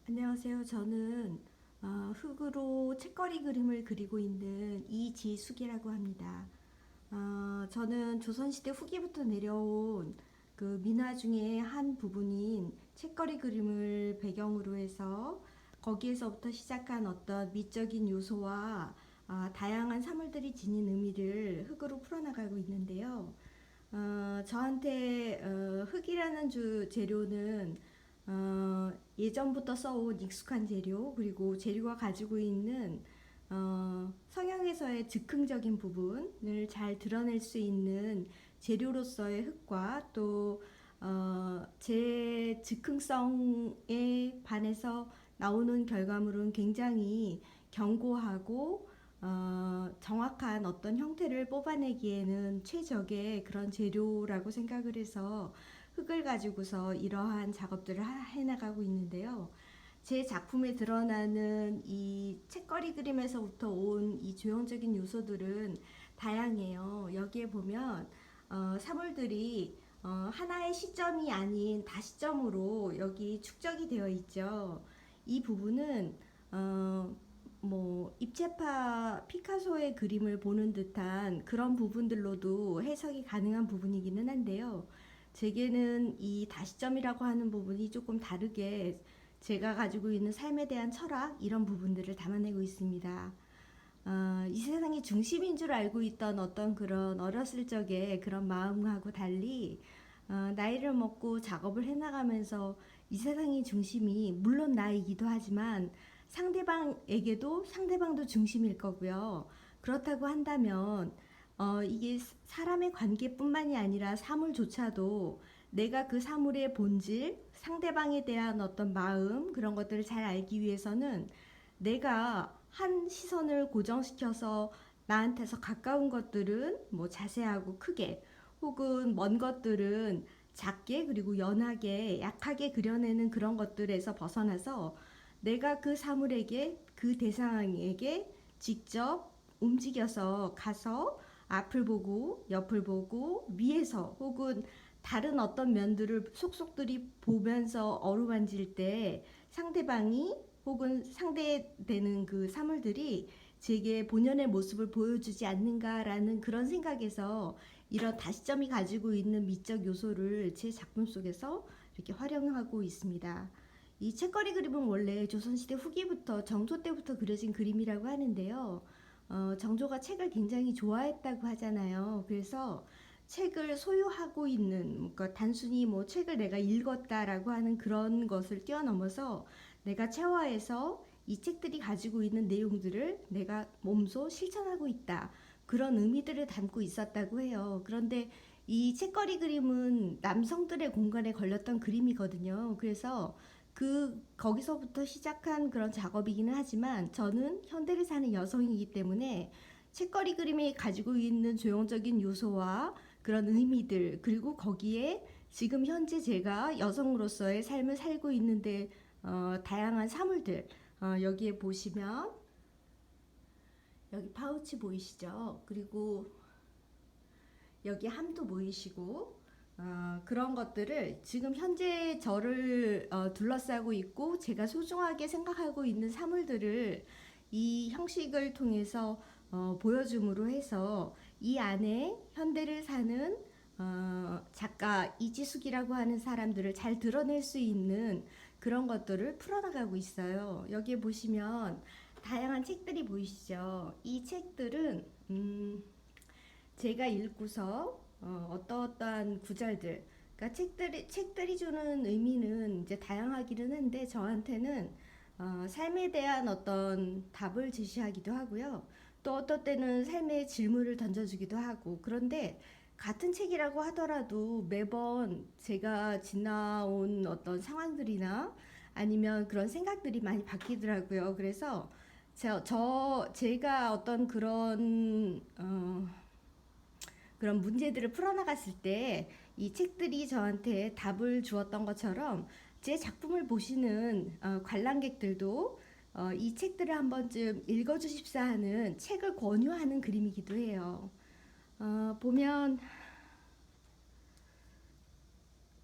안녕하세요. 저는 흙으로 책거리 그림을 그리고 있는 이지숙이라고 합니다. 저는 조선시대 후기부터 내려온 그 민화 중에 한 부분인 책거리 그림을 배경으로 해서 거기에서부터 시작한 어떤 미적인 요소와 다양한 사물들이 지닌 의미를 흙으로 풀어나가고 있는데요. 저한테 흙이라는 재료는 예전부터 써온 익숙한 재료, 그리고 재료가 가지고 있는 성형에서의 즉흥적인 부분을 잘 드러낼 수 있는 재료로서의 흙과 또 제 즉흥성에 반해서 나오는 결과물은 굉장히 견고하고 정확한 어떤 형태를 뽑아내기에는 최적의 그런 재료라고 생각을 해서 흙을 가지고서 이러한 작업들을 해나가고 있는데요. 제 작품에 드러나는 이 책거리 그림에서부터 온 이 조형적인 요소들은 다양해요. 여기에 보면 사물들이 하나의 시점이 아닌 다시점으로 여기 축적이 되어 있죠. 이 부분은 뭐 입체파 피카소의 그림을 보는 듯한 그런 부분들로도 해석이 가능한 부분이기는 한데요. 제게는 이 다시점이라고 하는 부분이 조금 다르게 제가 가지고 있는 삶에 대한 철학 이런 부분들을 담아내고 있습니다. 이 세상의 중심인 줄 알고 있던 어떤 그런 어렸을 적의 그런 마음하고 달리 나이를 먹고 작업을 해나가면서 이 세상의 중심이 물론 나이기도 하지만 상대방에게도 상대방도 중심일 거고요. 그렇다고 한다면 이게 사람의 관계뿐만이 아니라 사물조차도 내가 그 사물의 본질, 상대방에 대한 어떤 마음 그런 것들을 잘 알기 위해서는 내가 한 시선을 고정시켜서 나한테서 가까운 것들은 뭐 자세하고 크게 혹은 먼 것들은 작게 그리고 연하게 약하게 그려내는 그런 것들에서 벗어나서 내가 그 사물에게 그 대상에게 직접 움직여서 가서 앞을 보고 옆을 보고 위에서 혹은 다른 어떤 면들을 속속들이 보면서 어루만질 때 상대방이 혹은 상대되는 그 사물들이 제게 본연의 모습을 보여주지 않는가라는 그런 생각에서 이런 다시점이 가지고 있는 미적 요소를 제 작품 속에서 이렇게 활용하고 있습니다. 이 책거리 그림은 원래 조선시대 후기부터 정조 때부터 그려진 그림이라고 하는데요. 정조가 책을 굉장히 좋아했다고 하잖아요. 그래서 책을 소유하고 있는, 그러니까 단순히 뭐 책을 내가 읽었다라고 하는 그런 것을 뛰어넘어서 내가 체화해서 이 책들이 가지고 있는 내용들을 내가 몸소 실천하고 있다. 그런 의미들을 담고 있었다고 해요. 그런데 이 책거리 그림은 남성들의 공간에 걸렸던 그림이거든요. 그래서 거기서부터 시작한 그런 작업이기는 하지만 저는 현대를 사는 여성이기 때문에 책거리 그림이 가지고 있는 조형적인 요소와 그런 의미들 그리고 거기에 지금 현재 제가 여성으로서의 삶을 살고 있는데 다양한 사물들 여기에 보시면 여기 파우치 보이시죠? 그리고 여기 함도 보이시고 그런 것들을 지금 현재 저를 둘러싸고 있고 제가 소중하게 생각하고 있는 사물들을 이 형식을 통해서 보여줌으로 해서 이 안에 현대를 사는 작가 이지숙이라고 하는 사람들을 잘 드러낼 수 있는 그런 것들을 풀어나가고 있어요. 여기에 보시면 다양한 책들이 보이시죠? 이 책들은 제가 읽고서 어떠어떠한 구절들, 그러니까 책들이 주는 의미는 이제 다양하기는 한데 저한테는 삶에 대한 어떤 답을 제시하기도 하고요. 또 어떨 때는 삶의 질문을 던져주기도 하고 그런데 같은 책이라고 하더라도 매번 제가 지나온 어떤 상황들이나 아니면 그런 생각들이 많이 바뀌더라고요. 그래서 제가 어떤 그런 문제들을 풀어나갔을 때 이 책들이 저한테 답을 주었던 것처럼 제 작품을 보시는 관람객들도 이 책들을 한 번쯤 읽어주십사 하는 책을 권유하는 그림이기도 해요. 보면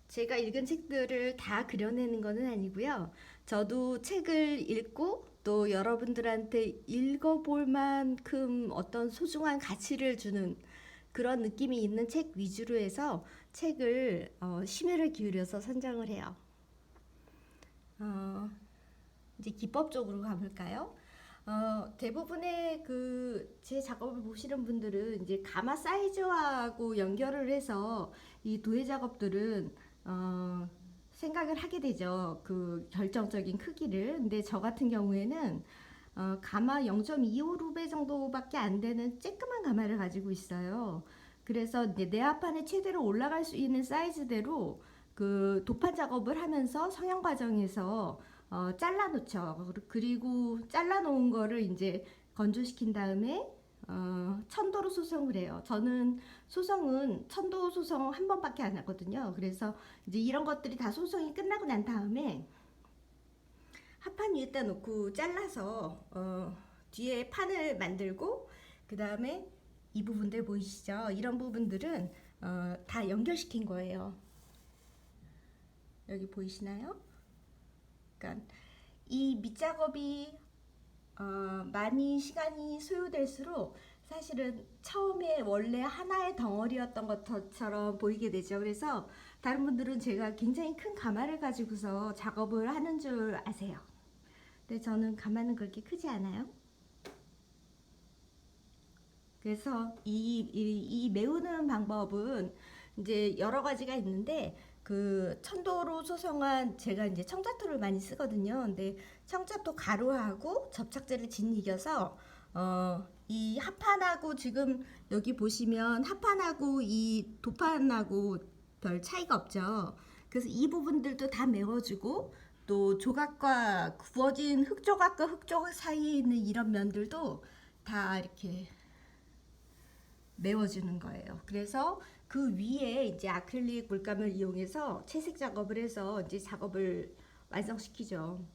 제가 읽은 책들을 다 그려내는 것은 아니고요. 저도 책을 읽고 또 여러분들한테 읽어볼 만큼 어떤 소중한 가치를 주는 그런 느낌이 있는 책 위주로 해서 책을 심혈을 기울여서 선정을 해요. 어, 이제 기법적으로 가볼까요? 대부분의 그 제 작업을 보시는 분들은 이제 가마 사이즈하고 연결을 해서 이 도예 작업들은 어, 생각을 하게 되죠. 그 결정적인 크기를. 근데 저 같은 경우에는 가마 0.25루베 정도밖에 안 되는 쬐끄만 가마를 가지고 있어요. 그래서 이제 내 합판에 최대로 올라갈 수 있는 사이즈대로 그 도판 작업을 하면서 성형 과정에서 잘라 놓죠. 그리고 잘라 놓은 거를 이제 건조시킨 다음에 천도로 소성을 해요. 저는 소성은 천도 소성 한 번밖에 안 하거든요. 그래서 이제 이런 것들이 다 소성이 끝나고 난 다음에 합판 위에다 놓고 잘라서 뒤에 판을 만들고 그 다음에 이 부분들 보이시죠? 이런 부분들은 다 연결시킨 거예요. 여기 보이시나요? 그러니까 이 밑작업이 많이 시간이 소요될수록 사실은 처음에 원래 하나의 덩어리였던 것처럼 보이게 되죠. 그래서 다른 분들은 제가 굉장히 큰 가마를 가지고서 작업을 하는 줄 아세요. 근데 저는 가마는 그렇게 크지 않아요. 그래서 이 메우는 방법은 이제 여러 가지가 있는데 그 천도로 소성한 제가 이제 청자토를 많이 쓰거든요. 근데 청자토 가루하고 접착제를 짓이겨서 이 합판하고 지금 여기 보시면 합판하고 이 도판하고 별 차이가 없죠. 그래서 이 부분들도 다 메워주고 또 조각과 구워진 흙조각과 흙조각 사이에 있는 이런 면들도 다 이렇게 메워주는 거예요. 그래서 그 위에 이제 아크릴릭 물감을 이용해서 채색 작업을 해서 이제 작업을 완성시키죠.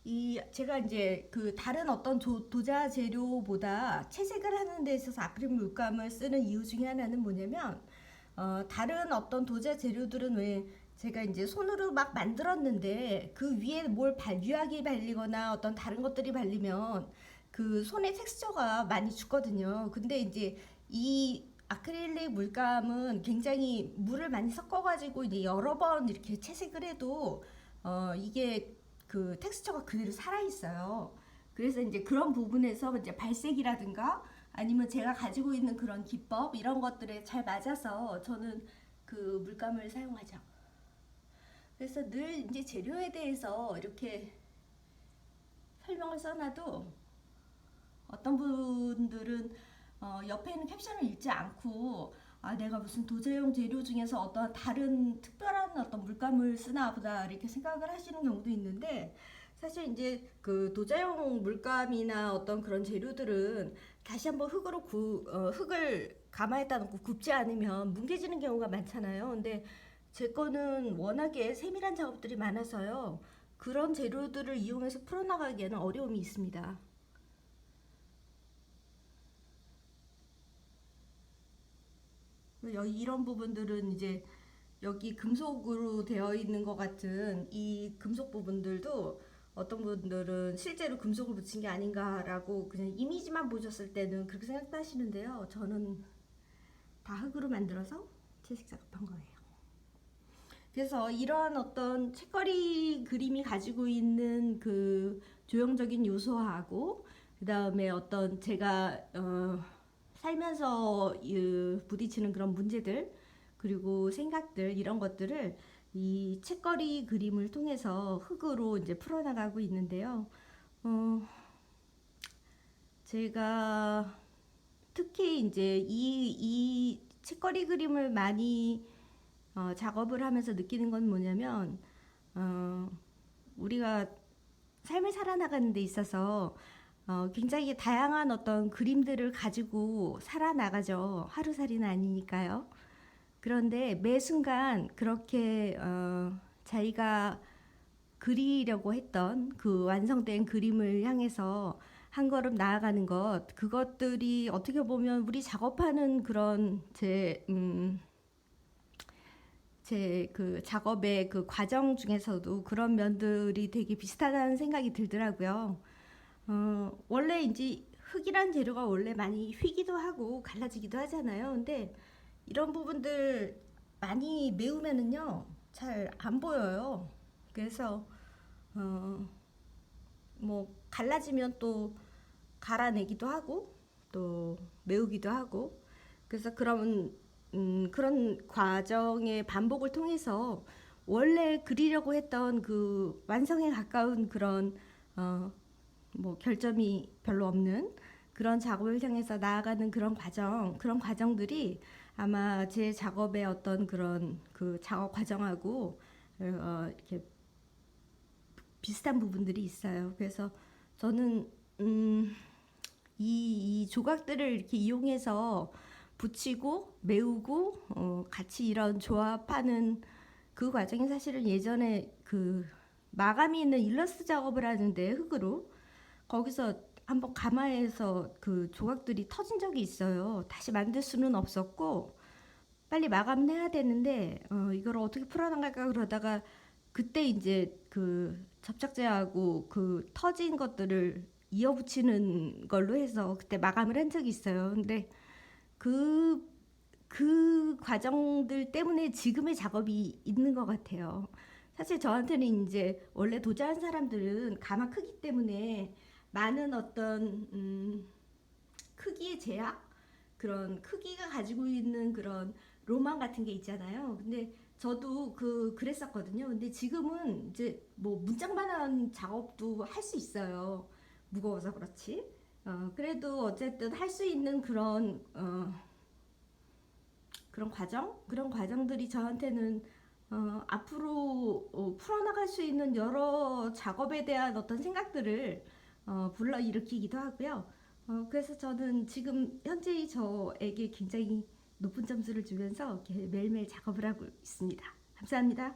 이 제가 이제 그 다른 어떤 도자 재료보다 채색을 하는 데 있어서 아크릴 물감을 쓰는 이유 중에 하나는 뭐냐면 다른 어떤 도자 재료들은 왜 제가 이제 손으로 막 만들었는데 그 위에 뭘 유하게 발리거나 어떤 다른 것들이 발리면 그 손의 텍스처가 많이 죽거든요. 근데 이제 이 아크릴릭 물감은 굉장히 물을 많이 섞어가지고 이제 여러 번 이렇게 채색을 해도 이게 그 텍스처가 그대로 살아 있어요. 그래서 이제 그런 부분에서 이제 발색이라든가 아니면 제가 가지고 있는 그런 기법 이런 것들에 잘 맞아서 저는 그 물감을 사용하죠. 그래서 늘 이제 재료에 대해서 이렇게 설명을 써놔도 어떤 분들은 옆에 있는 캡션을 읽지 않고 내가 무슨 도자용 재료 중에서 어떤 다른 특별한 어떤 물감을 쓰나 보다 이렇게 생각을 하시는 경우도 있는데 사실 이제 그 도자용 물감이나 어떤 그런 재료들은 다시 한번 흙을 가마에다 놓고 굽지 않으면 뭉개지는 경우가 많잖아요. 근데 제 거는 워낙에 세밀한 작업들이 많아서요. 그런 재료들을 이용해서 풀어나가기에는 어려움이 있습니다. 여기 이런 부분들은 이제 여기 금속으로 되어 있는 것 같은 이 금속 부분들도 어떤 분들은 실제로 금속을 붙인 게 아닌가라고 그냥 이미지만 보셨을 때는 그렇게 생각하시는데요. 저는 다 흙으로 만들어서 채색 작업한 거예요. 그래서 이러한 어떤 책거리 그림이 가지고 있는 그 조형적인 요소하고 그 다음에 어떤 제가 살면서 부딪히는 그런 문제들 그리고 생각들 이런 것들을 이 책거리 그림을 통해서 흙으로 이제 풀어나가고 있는데요. 제가 특히 이제 이 책거리 그림을 많이 작업을 하면서 느끼는 건 뭐냐면 우리가 삶을 살아나가는 데 있어서 굉장히 다양한 어떤 그림들을 가지고 살아나가죠. 하루살이는 아니니까요. 그런데 매 순간 그렇게 자기가 그리려고 했던 그 완성된 그림을 향해서 한 걸음 나아가는 것, 그것들이 어떻게 보면 우리 작업하는 그런 제 제 그 작업의 그 과정 중에서도 그런 면들이 되게 비슷하다는 생각이 들더라고요. 원래 이제 흙이란 재료가 원래 많이 휘기도 하고 갈라지기도 하잖아요. 근데 이런 부분들 많이 메우면은요, 잘 안 보여요. 그래서, 어, 뭐, 갈라지면 또 갈아내기도 하고, 또 메우기도 하고, 그래서 그런 과정의 반복을 통해서 원래 그리려고 했던 그 완성에 가까운 그런, 어, 뭐 결점이 별로 없는 그런 작업을 향해서 나아가는 그런 과정들이 아마 제 작업의 어떤 그런 그 작업 과정하고 이렇게 비슷한 부분들이 있어요. 그래서 저는 음, 이 조각들을 이렇게 이용해서 붙이고 메우고 같이 이런 조합하는 그 과정이 사실은 예전에 그 마감이 있는 일러스트 작업을 하는데 흙으로 거기서 한번 가마에서 그 조각들이 터진 적이 있어요. 다시 만들 수는 없었고 빨리 마감은 해야 되는데 이걸 어떻게 풀어나갈까 그러다가 그때 이제 그 접착제하고 그 터진 것들을 이어붙이는 걸로 해서 그때 마감을 한 적이 있어요. 근데 그, 그 과정들 때문에 지금의 작업이 있는 것 같아요. 사실 저한테는 이제 원래 도자한 사람들은 가마 크기 때문에 많은 어떤 크기의 제약 그런 크기가 가지고 있는 그런 로망 같은 게 있잖아요. 근데 저도 그랬었거든요. 근데 지금은 이제 뭐 문짝만한 작업도 할 수 있어요. 무거워서 그렇지. 그래도 어쨌든 할 수 있는 그런 과정들이 저한테는 앞으로 풀어나갈 수 있는 여러 작업에 대한 어떤 생각들을 불러일으키기도 하고요. 그래서 저는 지금 현재 저에게 굉장히 높은 점수를 주면서 이렇게 매일매일 작업을 하고 있습니다. 감사합니다.